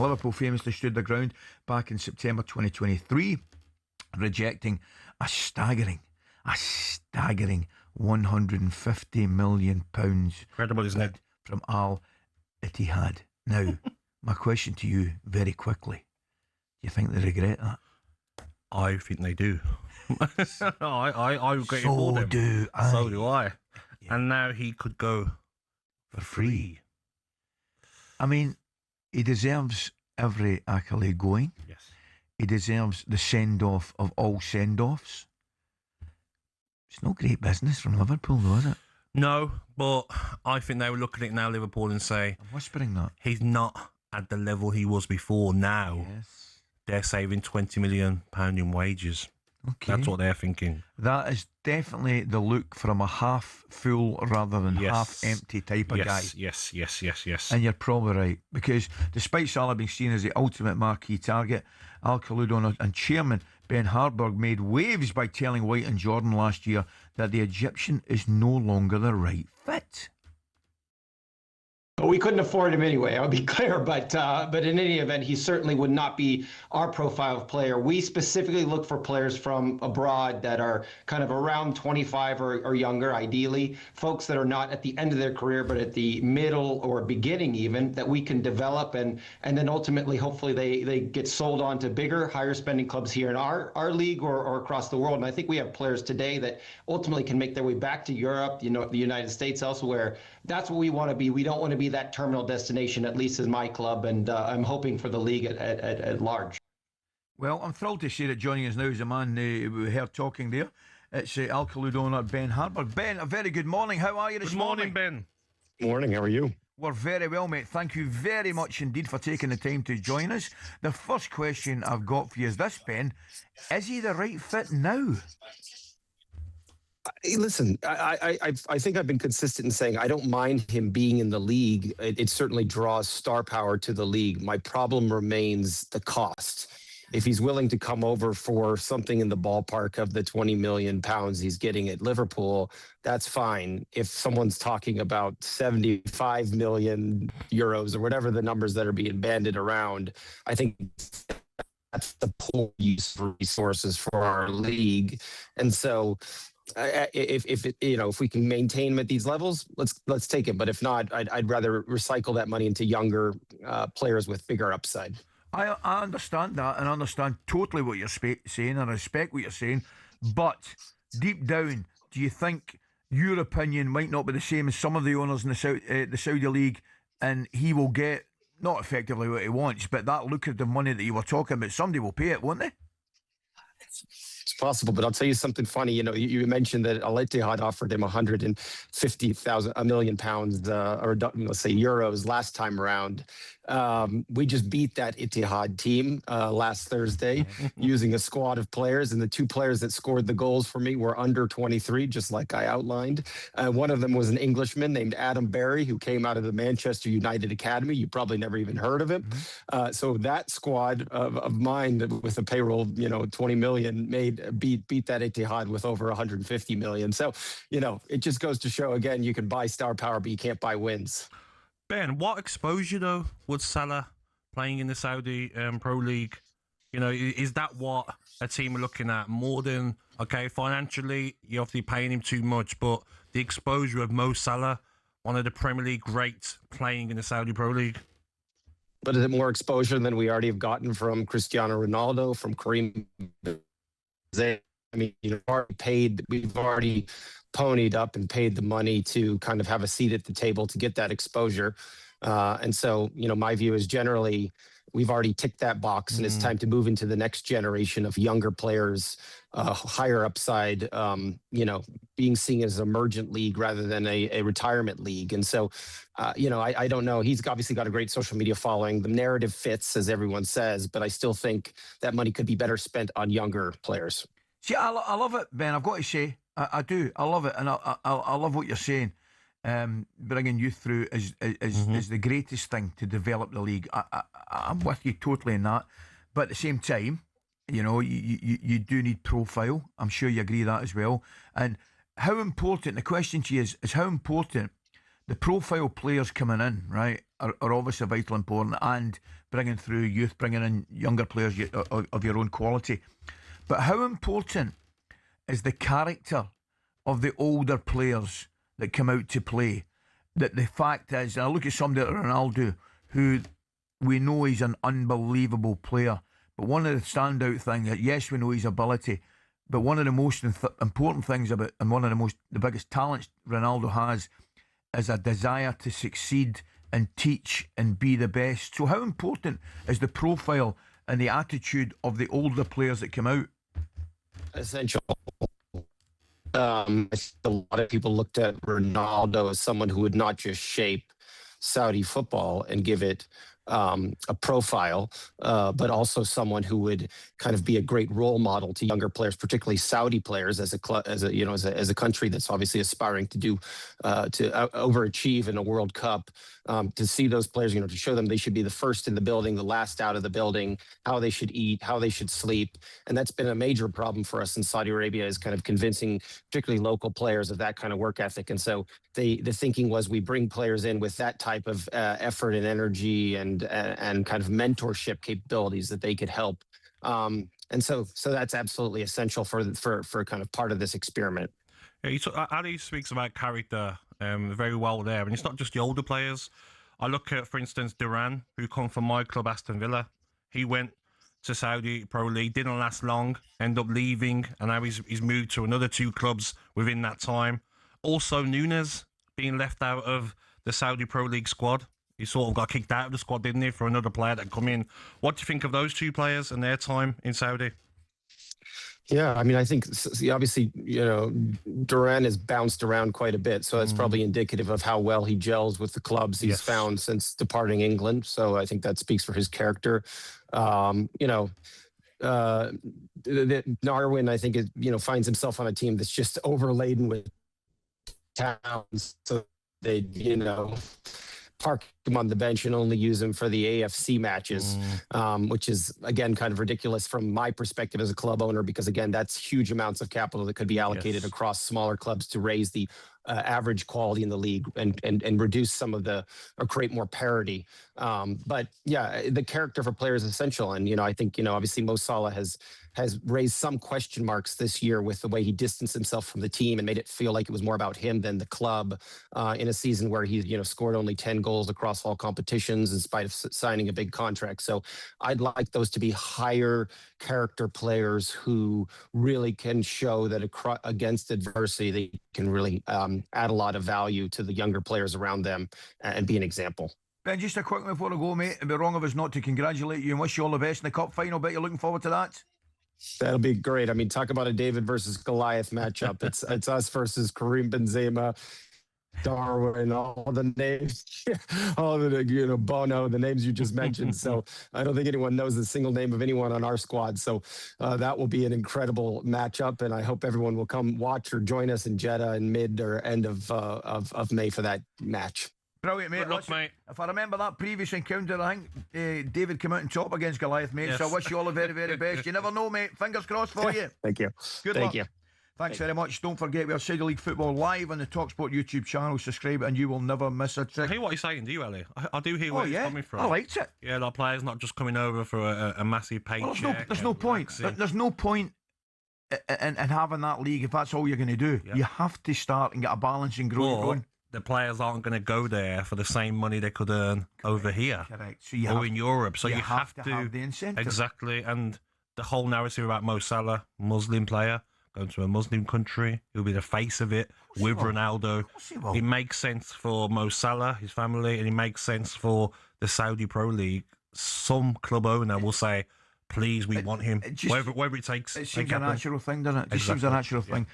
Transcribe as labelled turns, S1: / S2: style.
S1: Liverpool famously stood their ground back in September 2023, rejecting a staggering £150 million
S2: Incredible, isn't it?
S1: From Al-Ittihad. Now, my question to you very quickly, do you think they regret that?
S2: I think they do. I regret it
S1: So
S2: for them.
S1: do I.
S2: So do I.
S1: Yeah.
S2: And now he could go
S1: For free. I mean, he deserves every accolade going.
S2: Yes.
S1: He deserves the send-off of all send-offs. It's no great business from Liverpool, though, is it?
S2: No, but I think they were looking at it now, Liverpool, and say,
S1: I'm whispering that.
S2: he's not at the level he was before. Now they're saving £20 million in wages.
S1: Okay.
S2: That's what they're thinking.
S1: That is definitely the look from a half full rather than half empty type of guy.
S2: Yes.
S1: And you're probably right, because despite Salah being seen as the ultimate marquee target, Al-Kholood and chairman Ben Harburg made waves by telling White and Jordan last year that the Egyptian is no longer the right fit.
S3: But we couldn't afford him anyway, I'll be clear. But in any event, he certainly would not be our profile of player. We specifically look for players from abroad that are kind of around 25 or younger, ideally. Folks that are not at the end of their career, but at the middle or beginning even, that we can develop. And then ultimately, hopefully, they get sold on to bigger, higher spending clubs here in our league or across the world. And I think we have players today that ultimately can make their way back to Europe, the United States, elsewhere. That's what we want to be. We don't want to be that terminal destination, at least as my club, and I'm hoping for the league at large.
S1: Well, I'm thrilled to say that joining us now is a man we heard talking there. It's Al-Kholood owner Ben Harburg. Ben, a very good morning. How are you this morning?
S2: Good morning,
S4: Ben. Morning, how are you?
S1: We're very well, mate. Thank you very much indeed for taking the time to join us. The first question I've got for you is this, Ben. Is he the right fit now?
S4: Listen, I think I've been consistent in saying I don't mind him being in the league. It certainly draws star power to the league. My problem remains the cost. If he's willing to come over for something in the ballpark of the £20 million he's getting at Liverpool, that's fine. If someone's talking about 75 million euros or whatever the numbers that are being bandied around, I think that's the poor use of resources for our league. And so if we can maintain him at these levels, let's take it. But if not, I'd rather recycle that money into younger players with bigger upside.
S1: I understand that, and I understand totally what you're saying, and I respect what you're saying. But deep down, do you think your opinion might not be the same as some of the owners in the Saudi League, and he will get not effectively what he wants, but that lucrative money that you were talking about, somebody will pay it, won't they?
S4: It's possible, but I'll tell you something funny. You mentioned that Al-Ittihad offered him £150 million, or let's say euros last time around. We just beat that Ittihad team last Thursday using a squad of players, and the two players that scored the goals for me were under 23, just like I outlined. One of them was an Englishman named Adam Barry, who came out of the Manchester United Academy. You probably never even heard of him. So that squad of mine with a payroll, 20 million beat that Ittihad with over 150 million. So, it just goes to show, again, you can buy star power, but you can't buy wins.
S2: Ben, what exposure, though, would Salah playing in the Saudi Pro League? Is that what a team are looking at more than, okay, financially, you're obviously paying him too much, but the exposure of Mo Salah, one of the Premier League greats, playing in the Saudi Pro League?
S4: But is it more exposure than we already have gotten from Cristiano Ronaldo, from Karim Benzema? I mean, we've already ponied up and paid the money to kind of have a seat at the table to get that exposure. And so, my view is generally we've already ticked that box, and it's time to move into the next generation of younger players, higher upside, being seen as an emergent league rather than a retirement league. And so, I don't know. He's obviously got a great social media following. The narrative fits, as everyone says, but I still think that money could be better spent on younger players.
S1: See, I love it, Ben. I've got to say, I do. I love it, and I love what you're saying. Bringing youth through is the greatest thing to develop the league. I'm with you totally in that. But at the same time, you do need profile. I'm sure you agree that as well. And how important, the question to you is how important the profile players coming in, right, are obviously vitally important, and bringing through youth, bringing in younger players of your own quality. But how important is the character of the older players that come out to play? That the fact is, I look at somebody like Ronaldo, who we know he's an unbelievable player, but one of the standout things, yes, we know his ability, but one of the most important things about, and one of the biggest talents Ronaldo has, is a desire to succeed and teach and be the best. So how important is the profile and the attitude of the older players that come out?
S4: Essential. I think a lot of people looked at Ronaldo as someone who would not just shape Saudi football and give it a profile, but also someone who would kind of be a great role model to younger players, particularly Saudi players, as a country that's obviously aspiring to do to overachieve in a World Cup. To see those players, to show them they should be the first in the building, the last out of the building, how they should eat, how they should sleep, and that's been a major problem for us in Saudi Arabia, is kind of convincing, particularly local players, of that kind of work ethic. And so the thinking was, we bring players in with that type of effort and energy and kind of mentorship capabilities that they could help. And so that's absolutely essential for kind of part of this experiment.
S2: Yeah, Ali speaks about character very well there, and it's not just the older players. I look at, for instance, Duran, who come from my club, Aston Villa. He went to Saudi Pro League, didn't last long, ended up leaving, and now he's moved to another 2 clubs within that time. Also, Nunes being left out of the Saudi Pro League squad. He sort of got kicked out of the squad, didn't he, for another player that come in. What do you think of those 2 players and their time in Saudi?
S4: Yeah, I mean, I think obviously, Duran has bounced around quite a bit, so that's probably indicative of how well he gels with the clubs he's found since departing England. So I think that speaks for his character. Narwin, I think, finds himself on a team that's just overladen with towns, so they, park him on the bench and only use him for the AFC matches, which is, again, kind of ridiculous from my perspective as a club owner, because, again, that's huge amounts of capital that could be allocated across smaller clubs to raise the average quality in the league and reduce some of or create more parity. But yeah, the character for players is essential. And, I think, obviously Mo Salah has raised some question marks this year with the way he distanced himself from the team and made it feel like it was more about him than the club, in a season where he, scored only 10 goals across all competitions in spite of signing a big contract. So I'd like those to be higher character players who really can show that against adversity, they can really add a lot of value to the younger players around them and be an example.
S1: Ben, just a quick one before I go, mate. It'd be wrong of us not to congratulate you and wish you all the best in the cup final. Bet you're looking forward to that.
S4: That'll be great. I mean, talk about a David versus Goliath matchup. It's us versus Karim Benzema, Darwin, all the names, all the Bono, the names you just mentioned. So I don't think anyone knows the single name of anyone on our squad. So that will be an incredible matchup, and I hope everyone will come watch or join us in Jeddah in mid or end of May for that match.
S1: Brilliant, mate.
S2: Good luck, mate.
S1: If I remember that previous encounter, I think David came out on top against Goliath, mate. Yes. So I wish you all the very, very best. You never know, mate. Fingers crossed for you.
S4: Thank you.
S1: Good
S4: Thank
S1: luck.
S4: you.
S1: Thanks very much. Don't forget, we have Saudi League Football live on the talkSPORT YouTube channel. Subscribe and you will never miss a trick.
S2: I hear what you're saying, do you, Ellie? I do hear where you're coming from.
S1: I liked it.
S2: Yeah, like players not just coming over for a massive paycheck.
S1: Well, there's no point. There's no point in having that league if that's all you're going to do. Yeah. You have to start and get a balance and growing. The
S2: players aren't going to go there for the same money they could earn over here.
S1: Correct. So
S2: in Europe. So you have to
S1: have the incentive.
S2: Exactly. And the whole narrative about Mo Salah, Muslim player, going to a Muslim country, he'll be the face of it with Ronaldo. It makes sense for Mo Salah, his family, and it makes sense for the Saudi Pro League. Some club owner will say, please, we want him, whatever it takes.
S1: It seems a natural thing, doesn't it? It just seems a natural thing.